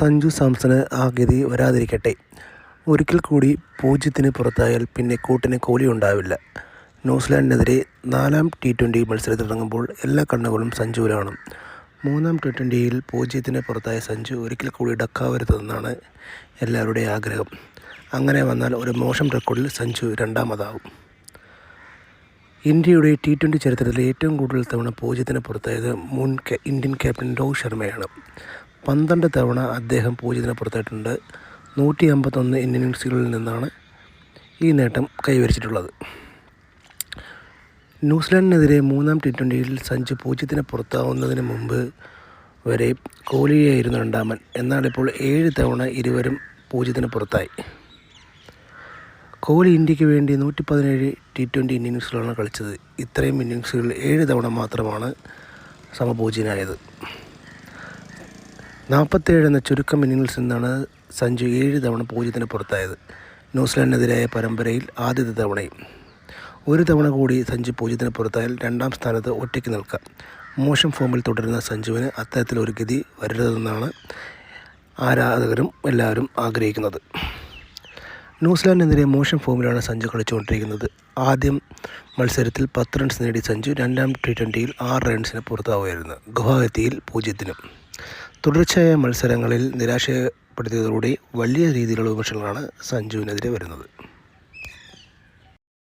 Sanju Samson ആ ഗതി വരാതിരിക്കട്ടെ. ഒരിക്കൽ കൂടി 0-ന് പുറത്തായാൽ പിന്നെ കൂട്ടിന് കോഹ്ലിയുണ്ടാവില്ല. ന്യൂസിലാൻഡിനെതിരെ 4-ാം T20 മത്സരത്തിനിറങ്ങുമ്പോൾ എല്ലാ കണ്ണുകളും സഞ്ജുവിലാണ്. 3-ാം T20-യിൽ 0-ന് പുറത്തായ സഞ്ജു ഒരിക്കൽ കൂടി ഡക്കാവരുതെന്നാണ് എല്ലാവരുടെയും ആഗ്രഹം. അങ്ങനെ വന്നാൽ ഒരു മോശം റെക്കോർഡിൽ സഞ്ജു രണ്ടാമതാവും. ഇന്ത്യയുടെ T20 ചരിത്രത്തിൽ ഏറ്റവും കൂടുതൽ തവണ 0-ന് പുറത്തായത് മുൻ ഇന്ത്യൻ ക്യാപ്റ്റൻ രോഹിത് ശർമ്മയാണ്. 12 തവണ അദ്ദേഹം 0-ന് പുറത്തായിട്ടുണ്ട്. 151 ഇന്നിംഗ്സുകളിൽ നിന്നാണ് ഈ നേട്ടം കൈവരിച്ചിട്ടുള്ളത്. ന്യൂസിലാൻഡിനെതിരെ 3-ാം T20-യിൽ സഞ്ജു 0-ന് പുറത്താവുന്നതിന് മുമ്പ് വരെ കോഹ്ലിയായിരുന്നു രണ്ടാമൻ. എന്നാൽ ഇപ്പോൾ 7 തവണ ഇരുവരും 0-ന് പുറത്തായി. കോഹ്ലി ഇന്ത്യക്ക് വേണ്ടി 117 T20 ഇന്നിംഗ്സുകളാണ് കളിച്ചത്. ഇത്രയും ഇന്നിംഗ്സുകളിൽ 7 തവണ മാത്രമാണ് സമഭോജ്യനായത്. 47 എന്ന ചുരുക്കം ഇന്നിംഗ്സിൽ നിന്നാണ് സഞ്ജു 7 തവണ 0-ന് പുറത്തായത്. ന്യൂസിലാൻഡിനെതിരായ പരമ്പരയിൽ ആദ്യത്തെ തവണയും. ഒരു തവണ കൂടി സഞ്ജു 0-ന് പുറത്തായാൽ രണ്ടാം സ്ഥാനത്ത് ഒറ്റയ്ക്ക് നിൽക്കാം. മോശം ഫോമിൽ തുടരുന്ന സഞ്ജുവിന് അത്തരത്തിലൊരു ഗതി വരരുതെന്നാണ് ആരാധകരും എല്ലാവരും ആഗ്രഹിക്കുന്നത്. ന്യൂസിലാൻഡിനെതിരെ മോശം ഫോമിലാണ് സഞ്ജു കളിച്ചുകൊണ്ടിരിക്കുന്നത്. ആദ്യം മത്സരത്തിൽ 10 റൺസ് നേടി സഞ്ജു 2-ാം T20-യിൽ 6 റൺസിന് പുറത്താവുകയായിരുന്നു. ഗുവാഹത്തിയിൽ 0-നും. തുടർച്ചയായ മത്സരങ്ങളിൽ നിരാശപ്പെടുത്തിയതോടെ വലിയ രീതിയിലുള്ള വിമർശനങ്ങളാണ് സഞ്ജുവിനെതിരെ വരുന്നത്.